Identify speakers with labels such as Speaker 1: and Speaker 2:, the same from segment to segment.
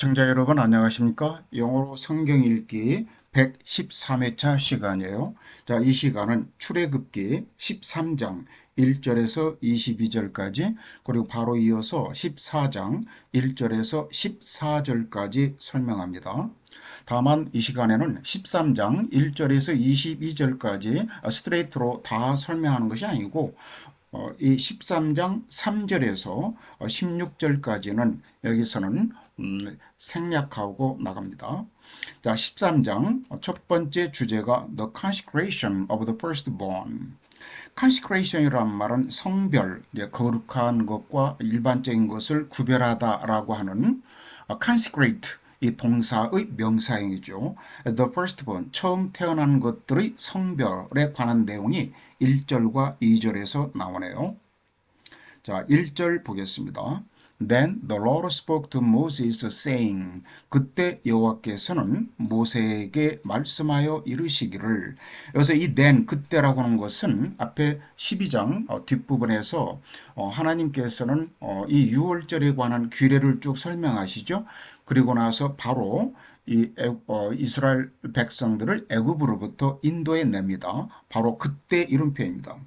Speaker 1: 시청자 여러분 안녕하십니까? 영어로 성경 읽기 113회차 시간이에요. 자, 이 시간은 출애굽기 13장 1절에서 22절까지 그리고 바로 이어서 14장 1절에서 14절까지 설명합니다. 다만 이 시간에는 13장 1절에서 22절까지 스트레이트로 다 설명하는 것이 아니고 이 13장 3절에서 16절까지는 여기서는 생략하고 나갑니다. 자, 13장 첫 번째 주제가 The Consecration of the Firstborn. Consecration이란 말은 성별, 거룩한 것과 일반적인 것을 구별하다라고 하는 consecrate 이 동사의 명사형이죠. The firstborn, 처음 태어난 것들의 성별에 관한 내용이 1절과 2절에서 나오네요. 자, 1절 보겠습니다. Then the Lord spoke to Moses saying, 그때 여호와께서는 모세에게 말씀하여 이르시기를. 여기서 이 then, 그때라고 하는 것은 앞에 12장 뒷부분에서 하나님께서는 이 6월절에 관한 규례를 쭉 설명하시죠. 그리고 나서 바로 이스라엘 백성들을 애굽으로부터 인도해 냅니다. 바로 그때 이런 표현입니다.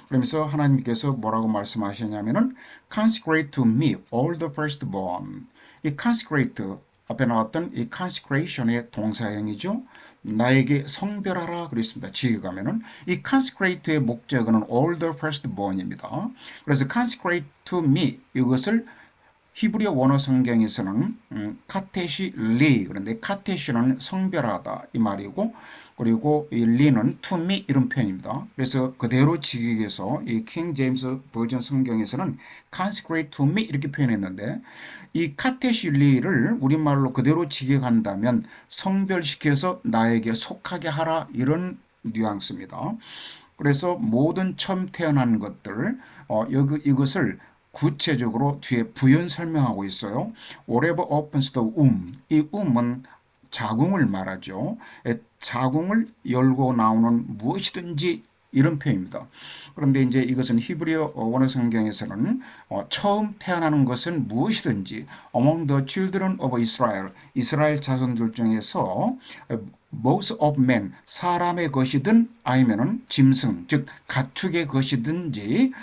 Speaker 1: 그러면서 하나님께서 뭐라고 말씀하시냐면은 consecrate to me all the firstborn. 이 consecrate 앞에 나왔던 이 consecration의 동사형이죠. 나에게 성별하라 그랬습니다. 지어가면은 이 consecrate의 목적어는 all the firstborn입니다. 그래서 consecrate to me 이것을 히브리어 원어 성경에서는 카테시 리, 그런데 카테시는 성별하다 이 말이고, 그리고 이 리는 to me 이런 표현입니다. 그래서 그대로 지기 위해서 이 킹 제임스 버전 성경에서는 consecrate to me 이렇게 표현했는데, 이 카테시 리를 우리말로 그대로 직역한다면 성별시켜서 나에게 속하게 하라 이런 뉘앙스입니다. 그래서 모든 처음 태어난 것들 이것을 구체적으로 뒤에 부연 설명하고 있어요. Whatever opens the womb. 이 wom은 자궁을 말하죠. 자궁을 열고 나오는 무엇이든지 이런 표현입니다. 그런데 이제 이것은 히브리어 원어 성경에서는 처음 태어나는 것은 무엇이든지 among the children of Israel, 이스라엘 자손들 중에서 most of men, 사람의 것이든 아니면은 짐승, 즉 가축의 것이든지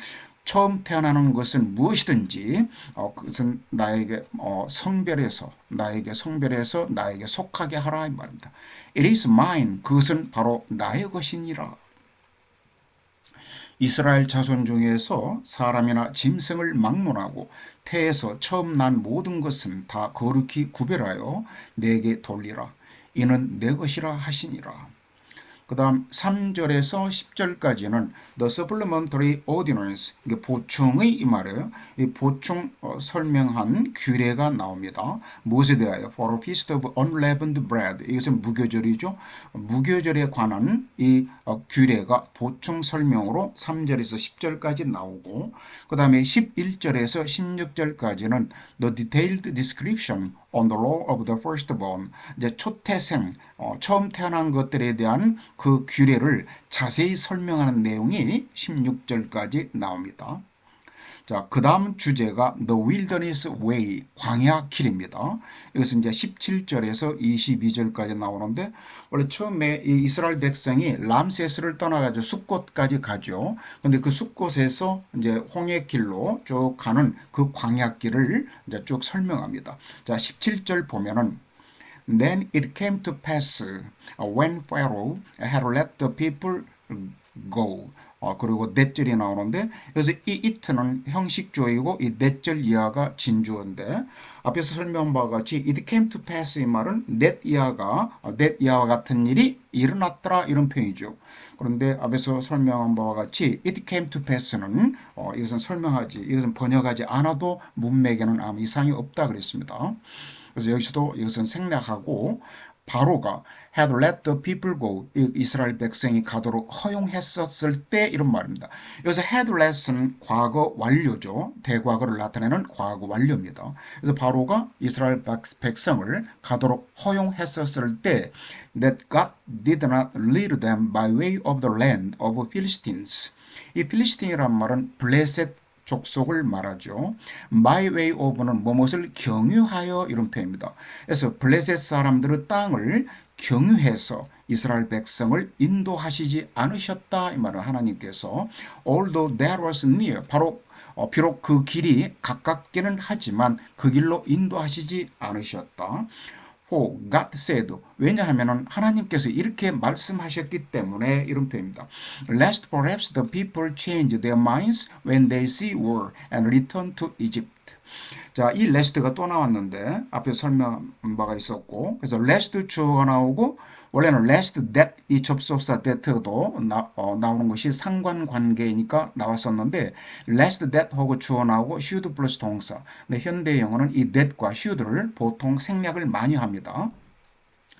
Speaker 1: 처음 태어나는 것은 무엇이든지 그것은 나에게 성별해서 나에게 속하게 하라 이 말입니다. It is mine. 그것은 바로 나의 것이니라. 이스라엘 자손 중에서 사람이나 짐승을 막론하고 태에서 처음 난 모든 것은 다 거룩히 구별하여 내게 돌리라. 이는 내 것이라 하시니라. 그 다음 3절에서 10절까지는 The Supplementary Ordinance, 이게 보충의 이 말이에요. 이 보충 설명한 규례가 나옵니다. 무엇에 대하여? For a feast of unleavened bread. 이것은 무교절이죠. 무교절에 관한 이 규례가 보충 설명으로 3절에서 10절까지 나오고, 그 다음에 11절에서 16절까지는 The Detailed Description on the law of the firstborn. 이제 초태생, 처음 태어난 것들에 대한 그 규례를 자세히 설명하는 내용이 16절까지 나옵니다. 자, 그 다음 주제가 The Wilderness Way, 광야 길입니다. 이것은 이제 17절에서 22절까지 나오는데, 원래 처음에 이 이스라엘 백성이 람세스를 떠나가지고 숫곳까지 가죠. 근데 그 숫곳에서 이제 홍해길로 쭉 가는 그 광야 길을 이제 쭉 설명합니다. 자, 17절 보면은 Then it came to pass when Pharaoh had let the people go. 그리고 넷절이 나오는데, 그래서 이 it는 형식주어이고 이 넷절 이하가 진주어인데, 앞에서 설명한 바와 같이 it came to pass 이 말은 넷 이하와 같은 일이 일어났더라 이런 표현이죠. 그런데 앞에서 설명한 바와 같이 it came to pass는 이것은 번역하지 않아도 문맥에는 아무 이상이 없다 그랬습니다. 그래서 여기서도 이것은 생략하고 바로가 had let the people go, 이스라엘 백성이 가도록 허용했었을 때 이런 말입니다. 여기서 had let은 과거 완료죠. 대과거를 나타내는 과거 완료입니다. 그래서 바로가 이스라엘 백성을 가도록 허용했었을 때 that God did not lead them by way of the land of Philistines. 이 필리스틴이란 말은 블레셋 족속을 말하죠. by way of는 무엇을 경유하여 이런 표현입니다. 그래서 블레셋 사람들의 땅을 경유해서 이스라엘 백성을 인도하시지 않으셨다 이 말은 하나님께서 although that was near 비록 그 길이 가깝기는 하지만 그 길로 인도하시지 않으셨다. For God said 왜냐하면 하나님께서 이렇게 말씀하셨기 때문에 이런 표현입니다. Lest perhaps the people change their minds when they see war and return to Egypt. 자, 이 lest가 또 나왔는데 앞에 설명한 바가 있었고 그래서 lest 주어가 나오고 원래는 lest that 이 접속사 that도 나오는 것이 상관관계이니까 나왔었는데 lest that 하고 주어 나오고 should 플러스 동사. 근데 현대 영어는 이 that과 should를 보통 생략을 많이 합니다.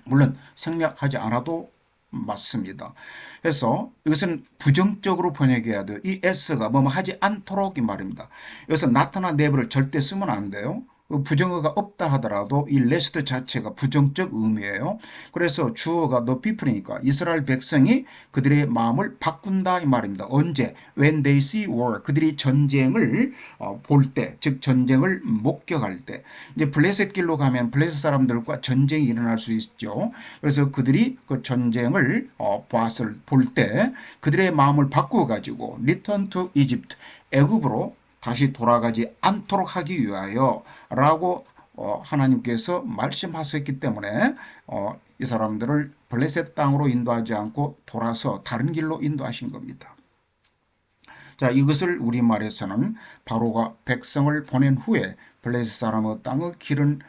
Speaker 1: 물론 생략하지 않아도 맞습니다. 그래서 이것은 부정적으로 번역해야 돼요. 이 s가 뭐뭐 하지 않도록 이 말입니다. 여기서 나타나 never를 절대 쓰면 안 돼요. 부정어가 없다 하더라도 이 lest 자체가 부정적 의미예요. 그래서 주어가 the people이니까 이스라엘 백성이 그들의 마음을 바꾼다 이 말입니다. 언제? When they see war. 그들이 전쟁을 볼 때, 즉 전쟁을 목격할 때. 이제 블레셋 길로 가면 블레셋 사람들과 전쟁이 일어날 수 있죠. 그래서 그들이 그 전쟁을 볼 때 그들의 마음을 바꾸어 가지고 return to Egypt. 애굽으로 다시 돌아가지 않도록 하기 위하여 라고 하나님께서 말씀하셨기 때문에 이 사람들을 블레셋 땅으로 인도하지 않고 돌아서 다른 길로 인도하신 겁니다. 자, 이것을 우리말에서는 바로가 백성을 보낸 후에 블레셋 사람의 땅의 길은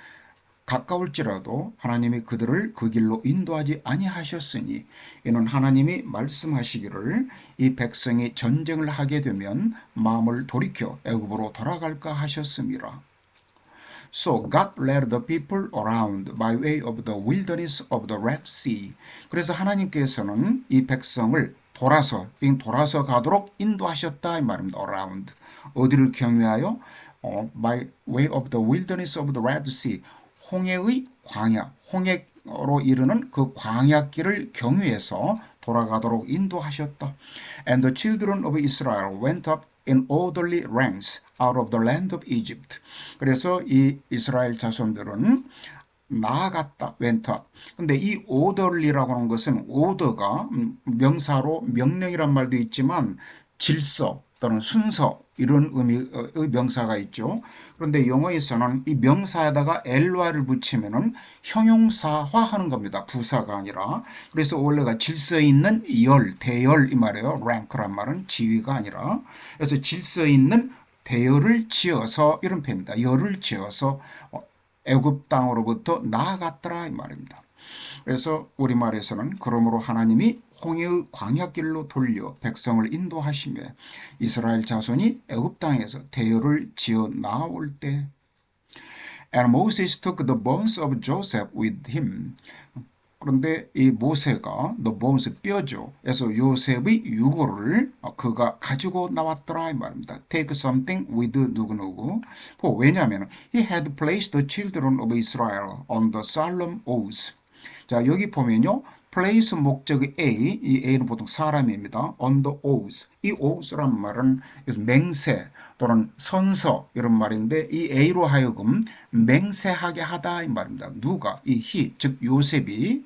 Speaker 1: 가까울지라도 하나님이 그들을 그 길로 인도하지 아니하셨으니 이는 하나님이 말씀하시기를 이 백성이 전쟁을 하게 되면 마음을 돌이켜 애굽으로 돌아갈까 하셨습니다. So God led the people around by way of the wilderness of the Red Sea. 그래서 하나님께서는 이 백성을 돌아서 가도록 인도하셨다 이 말입니다. around. 어디를 경유하여? by way of the wilderness of the Red Sea. 홍해의 광야, 홍해로 이르는 그 광야길을 경유해서 돌아가도록 인도하셨다. And the children of Israel went up in orderly ranks out of the land of Egypt. 그래서 이 이스라엘 자손들은 나아갔다, went up. 근데 이 orderly라고 하는 것은 order가 명사로 명령이란 말도 있지만 질서 또는 순서 이런 의미의 명사가 있죠. 그런데 영어에서는 이 명사에다가 ly를 붙이면은 형용사화하는 겁니다. 부사가 아니라. 그래서 원래가 질서 있는 대열 이 말이에요. rank란 말은 지위가 아니라. 그래서 질서 있는 대열을 지어서 이런 표현입니다. 열을 지어서 애굽 땅으로부터 나아갔더라 이 말입니다. 그래서 우리말에서는 그러므로 하나님이 홍해의 광야길로 돌려 백성을 인도하시며 이스라엘 자손이 애굽 땅에서 대열을 지어 나올 때 And Moses took the bones of Joseph with him. 그런데 이 모세가 the bones 뼈죠. 그래서 요셉의 유골을 그가 가지고 나왔더라 이 말입니다. Take something with 누구누구. 왜냐하면 he had placed the children of Israel on the solemn oaths. 자, 여기 보면요. place 목적의 A, 이 A는 보통 사람입니다. on the oaths. 이 oaths란 말은 맹세 또는 선서 이런 말인데 이 A로 하여금 맹세하게 하다 이 말입니다. 누가? 이 he, 즉 요셉이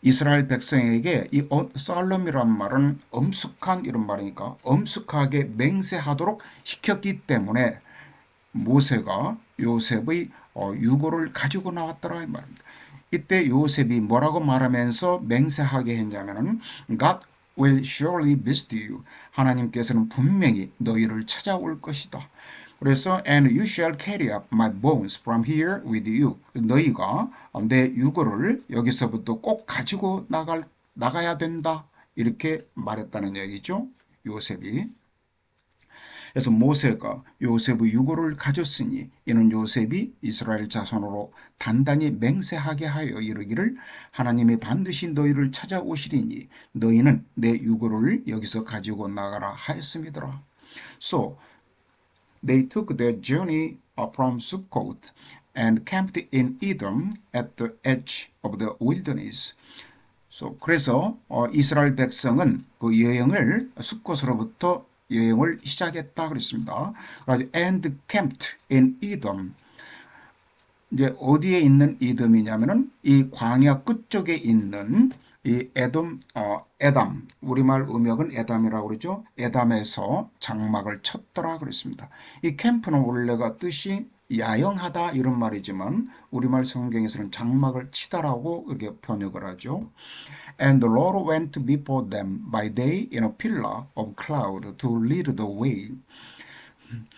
Speaker 1: 이스라엘 백성에게 이 solemn이란 말은 엄숙한 이런 말이니까 엄숙하게 맹세하도록 시켰기 때문에 모세가 요셉의 유골을 가지고 나왔더라 이 말입니다. 이때 요셉이 뭐라고 말하면서 맹세하게 했냐면은 God will surely visit you. 하나님께서는 분명히 너희를 찾아올 것이다. 그래서 and you shall carry up my bones from here with you. 너희가 내 유골을 여기서부터 꼭 가지고 나가야 된다. 이렇게 말했다는 얘기죠. 요셉이. 그래서 모세가 요셉의 유골을 가졌으니 이는 요셉이 이스라엘 자손으로 단단히 맹세하게 하여 이르기를 하나님이 반드시 너희를 찾아오시리니 너희는 내 유골을 여기서 가지고 나가라 하였음이더라. So they took their journey from Sukkot and camped in Edom at the edge of the wilderness. 그래서 이스라엘 백성은 그 여행을 숫곳으로부터 여행을 시작했다 그랬습니다. and camped in Edom. 이제 어디에 있는 이듬이냐면은 이 광야 끝쪽에 있는 이 에담, 우리말 음역은 에담이라고 그러죠. 에담에서 장막을 쳤더라 그랬습니다. 이 캠프는 원래가 뜻이 야영하다 이런 말이지만 우리말 성경에서는 장막을 치다라고 이렇게 번역을 하죠. And the Lord went before them by day in a pillar of cloud to lead the way.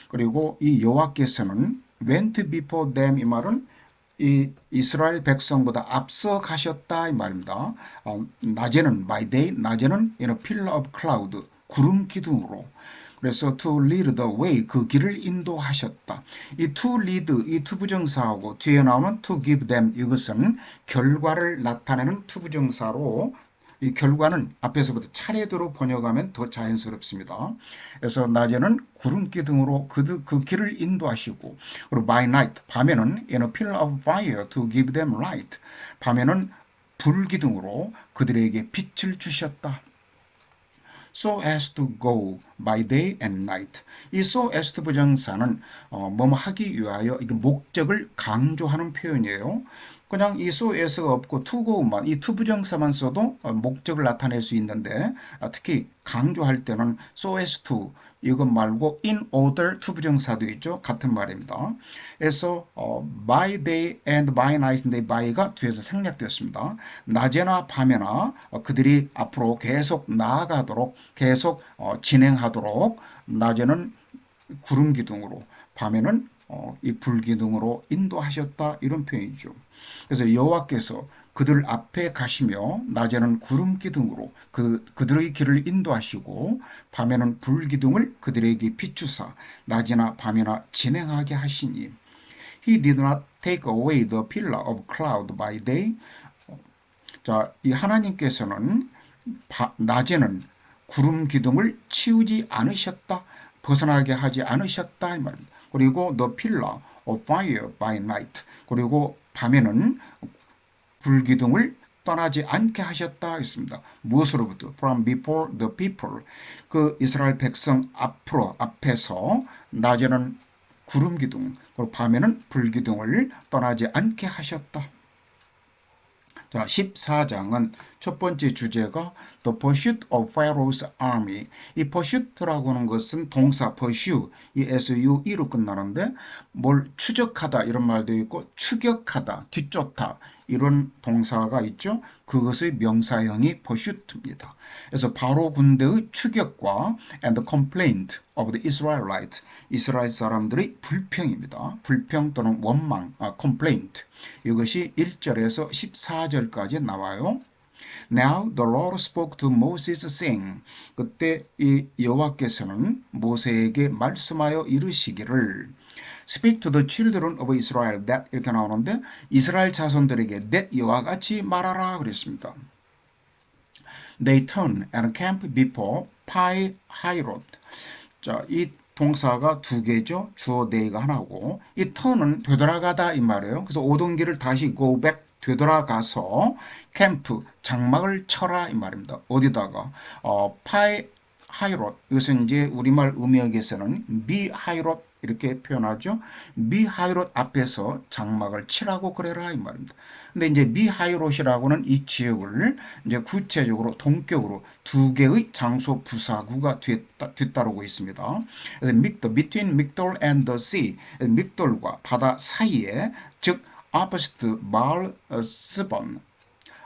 Speaker 1: 그리고 이 여호와께서는 went before them 이 말은 이 이스라엘 백성보다 앞서 가셨다 이 말입니다. 낮에는 by day, 낮에는 in a pillar of cloud, 구름 기둥으로. 그래서 to lead the way, 그 길을 인도하셨다. 이 to lead, 이 투부정사하고 뒤에 나오는 to give them, 이것은 결과를 나타내는 투부정사로 이 결과는 앞에서부터 차례대로 번역하면 더 자연스럽습니다. 그래서 낮에는 구름기 등으로 그 길을 인도하시고, 그리고 by night, 밤에는 in a pillar of fire to give them light, 밤에는 불기둥으로 그들에게 빛을 주셨다. So as to go by day and night. 이 so as to 부정사는 뭐뭐 하기 위하여 이게 목적을 강조하는 표현이에요. 그냥 이 so as가 없고 to go만 이 to 부정사만 써도 목적을 나타낼 수 있는데 특히 강조할 때는 so as to 이것 말고 in order to 부정사도 있죠. 같은 말입니다. 그래서 by day and by night인데 by가 뒤에서 생략되었습니다. 낮에나 밤에나 그들이 앞으로 계속 나아가도록 계속 진행하도록 낮에는 구름 기둥으로 밤에는 이 불기둥으로 인도하셨다 이런 표현이죠. 그래서 여호와께서 그들 앞에 가시며 낮에는 구름 기둥으로 그들의 길을 인도하시고 밤에는 불기둥을 그들에게 비추사 낮이나 밤이나 진행하게 하시니 He did not take away the pillar of cloud by day. 자, 이 하나님께서는 낮에는 구름 기둥을 치우지 않으셨다. 벗어나게 하지 않으셨다 이 말입니다. 그리고 the pillar of fire by night. 그리고 밤에는 불기둥을 떠나지 않게 하셨다 했습니다. 무엇으로부터? From before the people. 그 이스라엘 백성 앞에서 낮에는 구름 기둥, 그리고 밤에는 불기둥을 떠나지 않게 하셨다. 자, 14장은 첫 번째 주제가 The Pursuit of Pharaoh's Army. 이 pursuit라고 하는 것은 동사 pursue, 이 SUE로 끝나는데 뭘 추적하다 이런 말도 있고 추격하다, 뒤쫓다 이런 동사가 있죠. 그것의 명사형이 pursuit입니다. 그래서 바로 군대의 추격과 and complaint of the Israelites, 이스라엘 사람들의 불평입니다. 불평 또는 원망, complaint. 이것이 1절에서 14절까지 나와요. Now the Lord spoke to Moses saying, 그때 이 여호와께서는 모세에게 말씀하여 이르시기를 Speak to the children of Israel that 이렇게 나오는데 이스라엘 자손들에게 that 이와 같이 말하라 그랬습니다. They turn and camp before Pi Hairot. 자, 이 동사가 두 개죠. 주어 they가 하나고 이 turn은 되돌아가다 이 말이에요. 그래서 오던 길을 다시 go back 되돌아가서 캠프 장막을 쳐라 이 말입니다. 어디다가 파이 하이롯 이것은 이제 우리말 음역에서는 미 하이롯 이렇게 표현하죠. 미 하이롯 앞에서 장막을 치라고 그래라 이 말입니다. 근데 이제 미 하이롯이라고는 이 지역을 이제 구체적으로 동격으로 두 개의 장소 부사구가 뒤따르고 있습니다. 그래서 between Migdol and the sea, 믹돌과 바다 사이에 즉 opposite 바알 스본.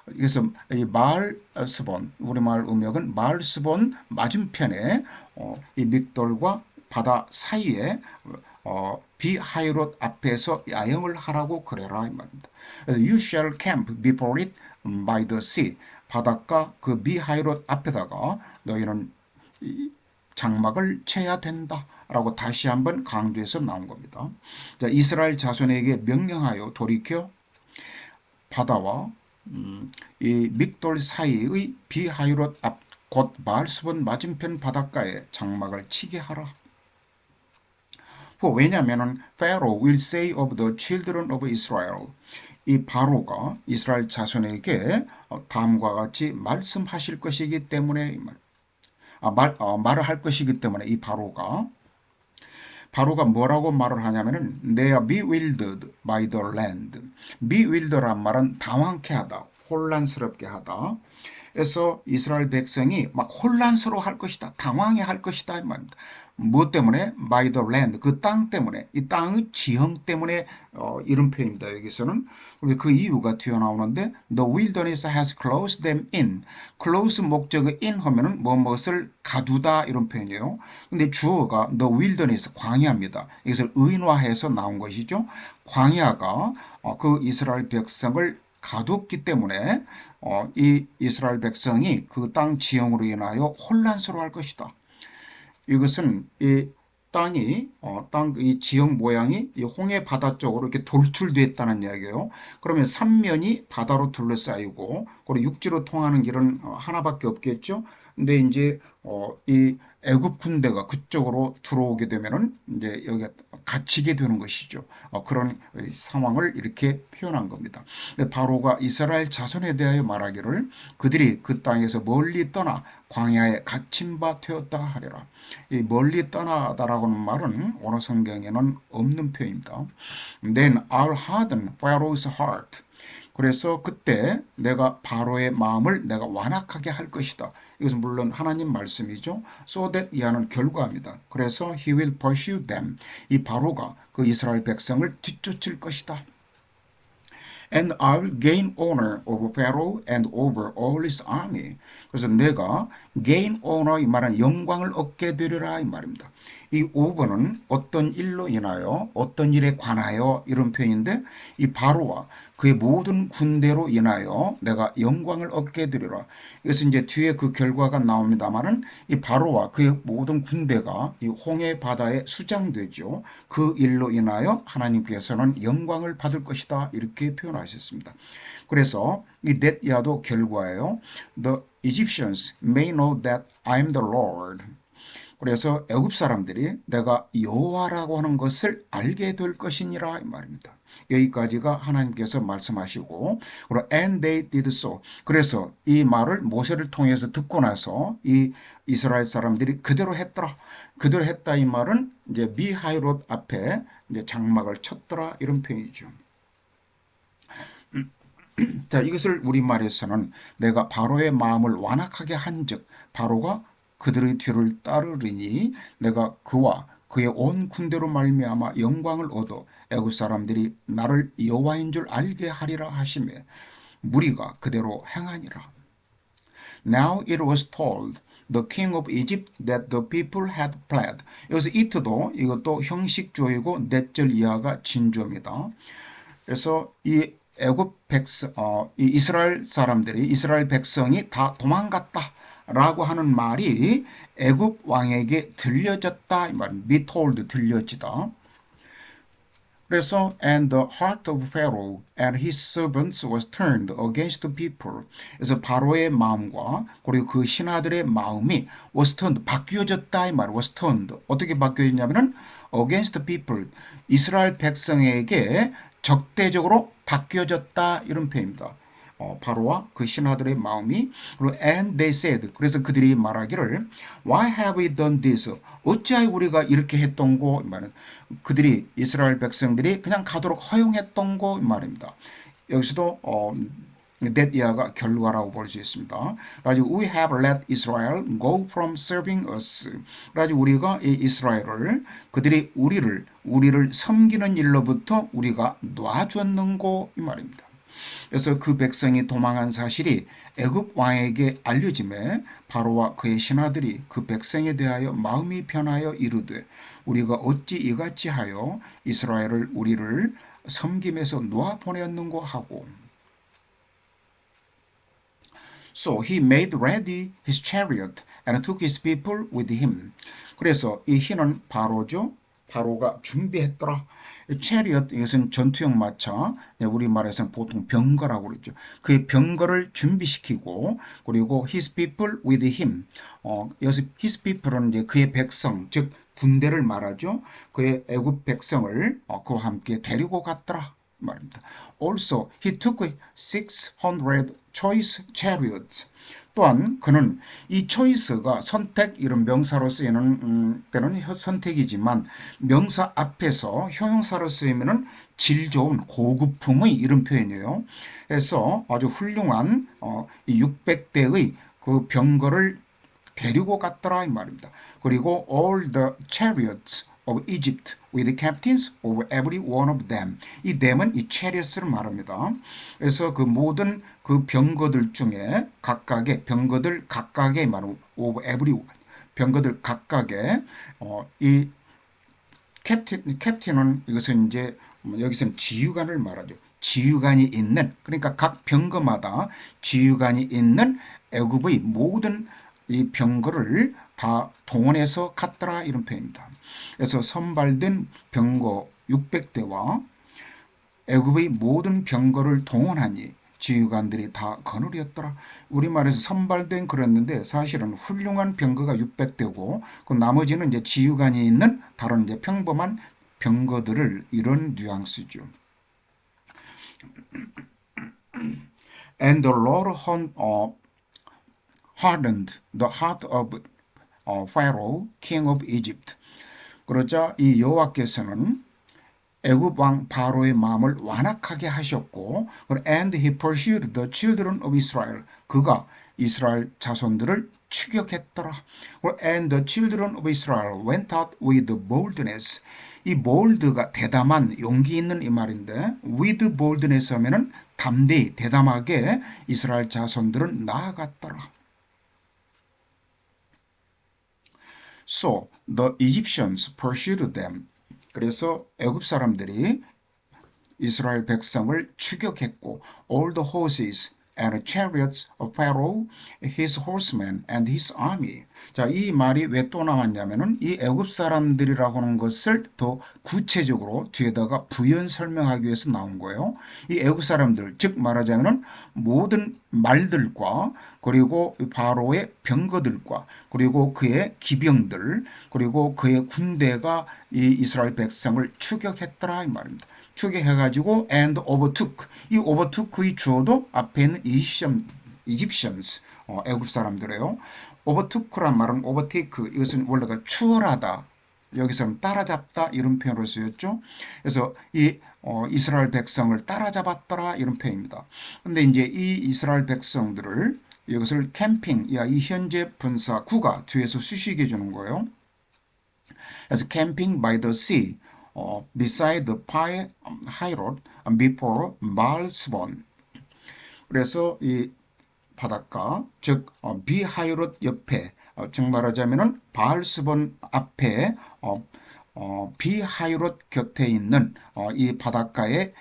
Speaker 1: 그래서 이 바알 스본 우리말 음역은 바알 스본 맞은편에 이 믹돌과 바다 사이에 비하이롯 앞에서 야영을 하라고 그래라 이 말입니다. 그래서 you shall camp before it by the sea. 바닷가 그 비하이롯 앞에다가 너희는 장막을 쳐야 된다. 라고 다시 한번 강조해서 나온 겁니다. 자, 이스라엘 자손에게 명령하여 돌이켜 바다와 이 믹돌 사이의 비하이롯 앞 곧 바알스본 맞은편 바닷가에 장막을 치게 하라. 왜냐하면 Pharaoh will say of the children of Israel. 이 바로가 이스라엘 자손에게 다음과 같이 말씀하실 것이기 때문에 이 말. 말을 할 것이기 때문에 이 바로가 뭐라고 말을 하냐면은 They are bewildered by the land. bewildered란 말은 당황케 하다, 혼란스럽게 하다. 그래서 이스라엘 백성이 막 혼란스러워 할 것이다, 당황해 할 것이다 이 말입니다. 무엇 때문에? by the land, 그 땅 때문에, 이 땅의 지형 때문에 이런 표현입니다. 여기서는 그 이유가 튀어나오는데 the wilderness has closed them in. close 목적의 in 하면은 무엇을 가두다 이런 표현이에요. 근데 주어가 the wilderness, 광야입니다. 이것을 의인화해서 나온 것이죠. 광야가 그 이스라엘 백성을 가뒀기 때문에 이 이스라엘 백성이 그 땅 지형으로 인하여 혼란스러워할 것이다. 이것은 이 땅이 이 지형 모양이 이 홍해 바다 쪽으로 이렇게 돌출됐다는 이야기예요. 그러면 삼면이 바다로 둘러싸이고 그리고 육지로 통하는 길은 하나밖에 없겠죠. 근데 이제 이 애굽 군대가 그쪽으로 들어오게 되면은 이제 여기가 갇히게 되는 것이죠. 그런 상황을 이렇게 표현한 겁니다. 바로가 이스라엘 자손에 대하여 말하기를 그들이 그 땅에서 멀리 떠나 광야에 갇힌 바 되었다 하리라. 이 멀리 떠나다라고는 말은 오늘 성경에는 없는 표현입니다. Then I'll harden Pharaoh's heart. 그래서 그때 내가 바로의 마음을 내가 완악하게 할 것이다. 이것은 물론 하나님 말씀이죠. So that 이하는 결과입니다. 그래서 he will pursue them. 이 바로가 그 이스라엘 백성을 뒤쫓을 것이다. And I will gain honor over Pharaoh and over all his army. 그래서 내가 gain honor 이 말은 영광을 얻게 되리라 이 말입니다. 이 over는 어떤 일로 인하여 어떤 일에 관하여 이런 표현인데 이 바로와 그의 모든 군대로 인하여 내가 영광을 얻게 되리라. 이것은 이제 뒤에 그 결과가 나옵니다만은 이 바로와 그의 모든 군대가 이 홍해 바다에 수장되죠. 그 일로 인하여 하나님께서는 영광을 받을 것이다 이렇게 표현하셨습니다. 그래서 이 that야도 결과예요. The Egyptians may know that I am the Lord. 그래서 애굽 사람들이 내가 여호와라고 하는 것을 알게 될 것이니라 이 말입니다. 여기까지가 하나님께서 말씀하시고 그리고 and they did so. 그래서 이 말을 모세를 통해서 듣고 나서 이 이스라엘 사람들이 그대로 했더라. 그대로 했다 이 말은 이제 미하이롯 앞에 이제 장막을 쳤더라 이런 표현이죠. 자, 이것을 우리말에서는 내가 바로의 마음을 완악하게 한즉 바로가 그들의 뒤를 따르리니 내가 그와 그의 온 군대로 말미암아 영광을 얻어 애굽 사람들이 나를 여호와인 줄 알게 하리라 하시매 무리가 그대로 행하니라. Now it was told the king of Egypt that the people had fled. 여기서 it도 이것도 형식조이고 넷절 이하가 진조입니다. 그래서 이 애굽 백성, 이 이스라엘 사람들이 이스라엘 백성이 다 도망갔다. 라고 하는 말이 애굽 왕에게 들려졌다 이 말은 be told 들려지다. 그래서 and the heart of Pharaoh and his servants was turned against the people. 그래서 바로의 마음과 그리고 그 신하들의 마음이 was turned 바뀌어졌다 이 말. was turned 어떻게 바뀌어졌냐면은 against the people 이스라엘 백성에게 적대적으로 바뀌어졌다 이런 표현입니다. 바로와 그 신하들의 마음이 그리고 and they said 그래서 그들이 말하기를 why have we done this 어찌하여 우리가 이렇게 했던고 이 말은 그들이 이스라엘 백성들이 그냥 가도록 허용했던고 이 말입니다. 여기서도 that 이하가 결과라고 볼 수 있습니다. 가지고 we have let Israel go from serving us. 가지고 우리가 이 이스라엘을 그들이 우리를 섬기는 일로부터 우리가 놔줬는고 이 말입니다. 그래서 그 백성이 도망한 사실이 애굽 왕에게 알려짐에 바로와 그의 신하들이 그 백성에 대하여 마음이 변하여 이르되 우리가 어찌 이같이 하여 이스라엘을 우리를 섬김에서 놓아 보냈는고 하고 So he made ready his chariot and took his people with him. 그래서 이 희는 바로죠. 바로가 준비했더라. chariot 이것은 전투용 마차, 우리말에서는 보통 병거라고 그러죠. 그의 병거를 준비시키고 그리고 his people with him. 여기서 his people은 이제 그의 백성, 즉 군대를 말하죠. 그의 애굽 백성을 그와 함께 데리고 갔더라 말입니다. Also he took 600 choice chariots. 또한 그는 이 choice가 선택 이런 명사로 쓰이는 때는 선택이지만 명사 앞에서 형용사로 쓰이면은 질 좋은 고급품의 이런 표현이에요. 그래서 아주 훌륭한 이 600대의 그 병거를 데리고 갔더라 이 말입니다. 그리고 all the chariots of Egypt with captains of every one of them. 이 them은 이 chariots를 말합니다. 그래서 그 모든 그 병거들 중에 각각의 병거들 각각의 말은 of every one. 병거들 각각의 이 캡틴은 이것은 이제 여기서는 지휘관을 말하죠. 지휘관이 있는 그러니까 각 병거마다 지휘관이 있는 애굽의 모든 이 병거를 다 동원해서 갔더라 이런 표현입니다. 그래서 선발된 병거 600대와 애굽의 모든 병거를 동원하니 지휘관들이 다 거느렸더라. 우리말에서 선발된 그랬는데 사실은 훌륭한 병거가 600대고 그 나머지는 이제 지휘관이 있는 다른 이제 평범한 병거들을 이런 뉘앙스죠. And the Lord hardened the heart of Pharaoh, king of Egypt. 그러자 이 여호와께서는 애굽 왕 바로의 마음을 완악하게 하셨고, and he pursued the children of Israel. 그가 이스라엘 자손들을 추격했더라. And the children of Israel went out with boldness. 이 bold가 대담한 용기 있는 이 말인데, with boldness 하면은 담대히 대담하게 이스라엘 자손들은 나아갔더라. So the Egyptians pursued them. 그래서 애굽 사람들이 이스라엘 백성을 추격했고 all the horses and chariots of Pharaoh, his horsemen and his army. 자, 이 말이 왜 또 나왔냐면은 이 애굽 사람들이라고 하는 것을 더 구체적으로 뒤에다가 부연 설명하기 위해서 나온 거예요. 이 애굽 사람들, 즉 말하자면은 모든 말들과 그리고 바로의 병거들과 그리고 그의 기병들 그리고 그의 군대가 이 이스라엘 백성을 추격했더라 이 말입니다. 추격해가지고 and overtook. 이 overtook의 주어도 앞에 있는 Egyptians, 애굽 사람들이에요. overtook란 말은 overtake, 이것은 원래가 추월하다. 여기서는 따라잡다 이런 표현으로 쓰였죠. 그래서 이 이스라엘 백성을 따라잡았더라 이런 표현입니다. 근데 이제 이 이스라엘 백성들을 이것을 캠핑, 이 현재 분사 구가 뒤에서 수식해 주는 거예요. 그래서 camping by the sea. beside the Pi-Hahiroth before Baal-Zebon. 그래서 이 바닷가, 즉 비하이롯 옆에, 즉 말하자면은 바알스본 앞에 비하이롯 곁에 있는 이 바닷가에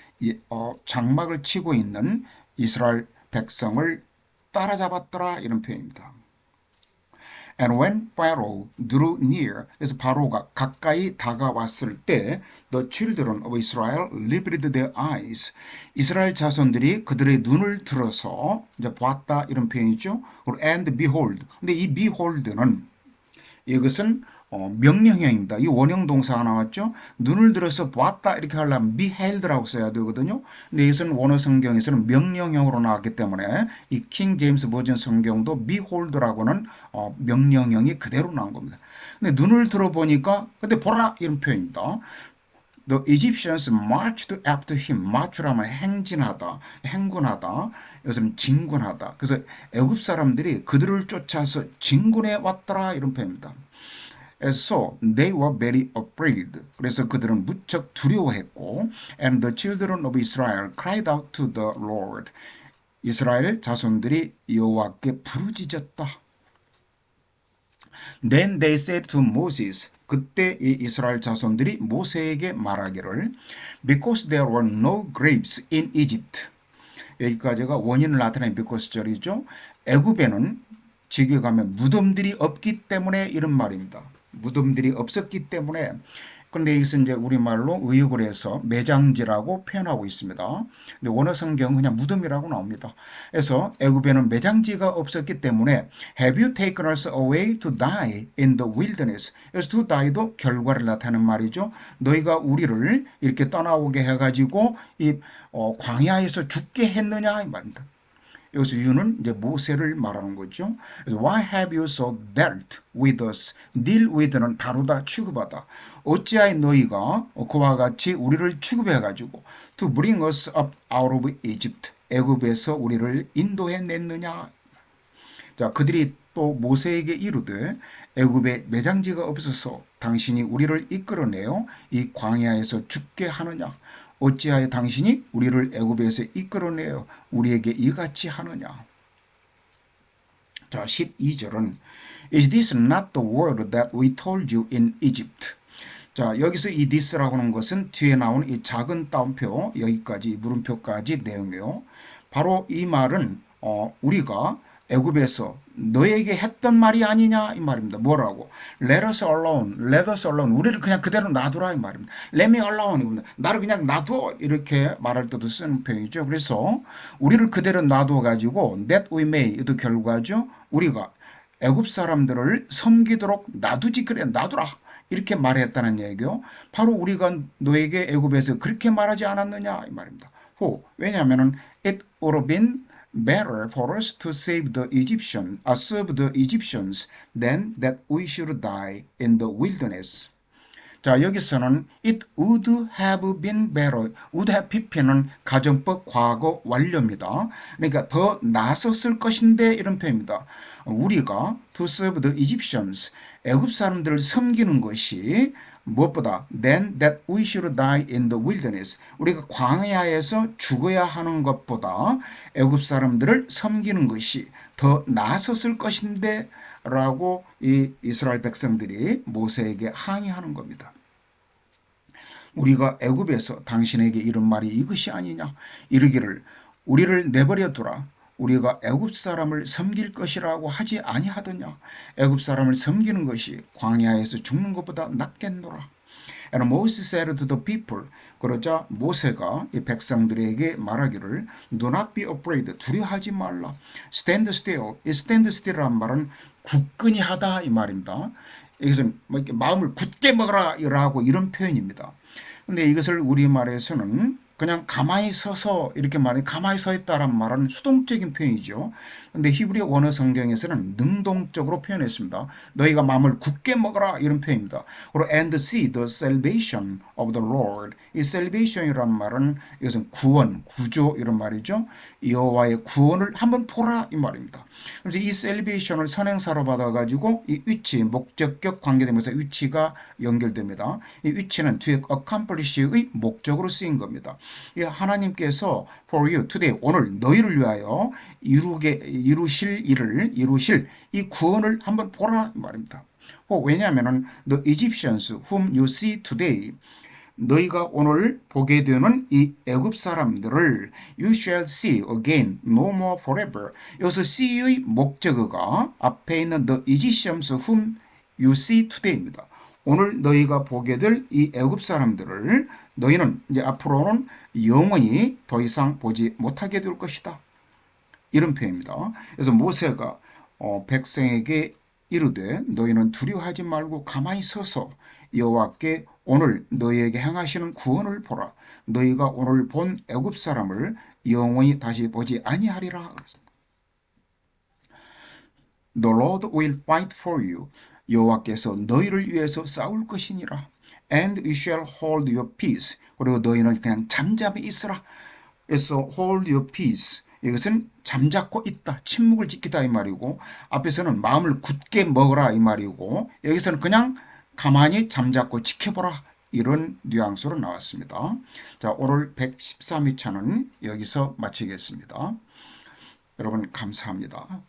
Speaker 1: 장막을 치고 있는 이스라엘 백성을 따라잡았더라 이런 표현입니다. And when Pharaoh drew near, 그래서 바로가 가까이 다가왔을 때, the children of Israel lifted their eyes. 이스라엘 자손들이 그들의 눈을 들어서 이제 봤다 이런 표현이죠. And behold. 근데 이 behold는 이것은 명령형입니다. 이 원형 동사가 나왔죠. 눈을 들어서 보았다 이렇게 하려면 beheld라고 써야 되거든요. 근데 이것은 원어 성경에서는 명령형으로 나왔기 때문에 이 킹 제임스 버전 성경도 behold라고는 명령형이 그대로 나온 겁니다. 근데 눈을 들어보니까 근데 보라 이런 표현입니다. The Egyptians marched after him. march라면 행진하다, 행군하다. 이것은 진군하다. 그래서 애굽 사람들이 그들을 쫓아서 진군해 왔더라 이런 표현입니다. So they were very afraid. 그래서 그들은 무척 두려워했고, and the children of Israel cried out to the Lord. 이스라엘 자손들이 여호와께 부르짖었다. Then they said to Moses. 그때 이 이스라엘 자손들이 모세에게 말하기를 because there were no graves in Egypt. 여기까지가 원인을 나타낸 because 절이죠. 애굽에는 지금 가면 무덤들이 없기 때문에 이런 말입니다. 무덤들이 없었기 때문에. 그런데 이것은 이제 우리말로 의역을 해서 매장지라고 표현하고 있습니다. 근데 원어 성경은 그냥 무덤이라고 나옵니다. 그래서 애굽에는 매장지가 없었기 때문에 Have you taken us away to die in the wilderness? 그래서 to die도 결과를 나타내는 말이죠. 너희가 우리를 이렇게 떠나오게 해가지고 이 광야에서 죽게 했느냐 이 말입니다. 여기서 you는 이제 모세를 말하는 거죠. 그래서 why have you so dealt with us? deal with는 다루다, 취급하다. 어찌하여 너희가 그와 같이 우리를 취급해가지고 to bring us up out of Egypt. 애굽에서 우리를 인도해 냈느냐. 자, 그들이 또 모세에게 이르되 애굽에 매장지가 없어서 당신이 우리를 이끌어내어 이 광야에서 죽게 하느냐. 어찌하여 당신이 우리를 애굽에서 이끌어내어 우리에게 이같이 하느냐. 자, 12절은 Is this not the word that we told you in Egypt? 자, 여기서 이 this라고 하는 것은 뒤에 나오는 이 작은 따옴표 여기까지 물음표까지 내용이에요. 바로 이 말은 우리가 애굽에서 너에게 했던 말이 아니냐 이 말입니다. 뭐라고? Let us alone, let us alone. 우리를 그냥 그대로 놔두라 이 말입니다. Let me alone. 나를 그냥 놔둬 이렇게 말할 때도 쓰는 표현이죠. 그래서 우리를 그대로 놔둬 가지고 that we may 이도 결과죠. 우리가 애굽 사람들을 섬기도록 놔두지 그래 놔두라. 이렇게 말했다는 얘기요. 바로 우리가 너에게 애굽에서 그렇게 말하지 않았느냐 이 말입니다. 왜냐하면 it would have been better for us to serve the Egyptians than that we should die in the wilderness. 자, 여기서는 it would have been better. would have pp는 가정법 과거 완료입니다. 그러니까 더 나섰을 것인데 이런 표현입니다. 우리가 to serve the Egyptians, 애굽 사람들을 섬기는 것이 무엇보다 than that we should die in the wilderness. 우리가 광야에서 죽어야 하는 것보다 애굽 사람들을 섬기는 것이 더 나섰을 것인데 라고 이 이스라엘 백성들이 모세에게 항의하는 겁니다. 우리가 애굽에서 당신에게 이런 말이 이것이 아니냐. 이르기를 우리를 내버려 두라. 우리가 애굽 사람을 섬길 것이라고 하지 아니하더냐. 애굽 사람을 섬기는 것이 광야에서 죽는 것보다 낫겠노라. And Moses said to the people. 그러자 모세가 이 백성들에게 말하기를 Do not be afraid. 두려워하지 말라. Stand still. 이 stand still이란 말은 굳건히 하다 이 말입니다. 이것은 뭐 이렇게 마음을 굳게 먹어라 라고 이런 표현입니다. 근데 이것을 우리말에서는 그냥 가만히 서서 이렇게 말해 가만히 서 있다란 말은 수동적인 표현이죠. 근데 히브리어 원어 성경에서는 능동적으로 표현했습니다. 너희가 마음을 굳게 먹어라 이런 표현입니다. 그리고 and see the salvation of the Lord. 이 salvation이란 말은 이것은 구원, 구조 이런 말이죠. 여호와의 구원을 한번 보라 이 말입니다. 그래서 이 salvation을 선행사로 받아가지고 이 위치, 목적격 관계되면서 위치가 연결됩니다. 이 위치는 뒤에 accomplish의 목적으로 쓰인 겁니다. 하나님께서 for you today 오늘 너희를 위하여 이루실 이 구원을 한번 보라 말입니다. 왜냐하면 the Egyptians whom you see today 너희가 오늘 보게 되는 이 애굽 사람들을 you shall see again no more forever. 여기서 see의 목적어가 앞에 있는 the Egyptians whom you see today입니다. 오늘 너희가 보게 될 이 애굽 사람들을 너희는 이제 앞으로는 영원히 더 이상 보지 못하게 될 것이다. 이런 표현입니다. 그래서 모세가 백성에게 이르되 너희는 두려워하지 말고 가만히 서서 여호와께 오늘 너희에게 행하시는 구원을 보라. 너희가 오늘 본 애굽 사람을 영원히 다시 보지 아니하리라. The Lord will fight for you. 여호와께서 너희를 위해서 싸울 것이니라. And you shall hold your peace. 그리고 너희는 그냥 잠잠히 있으라. 그래서 hold your peace. 이것은 잠자코 있다. 침묵을 지키다 이 말이고 앞에서는 마음을 굳게 먹으라 이 말이고 여기서는 그냥 가만히 잠자코 지켜보라. 이런 뉘앙스로 나왔습니다. 자, 오늘 113회차는 여기서 마치겠습니다. 여러분 감사합니다.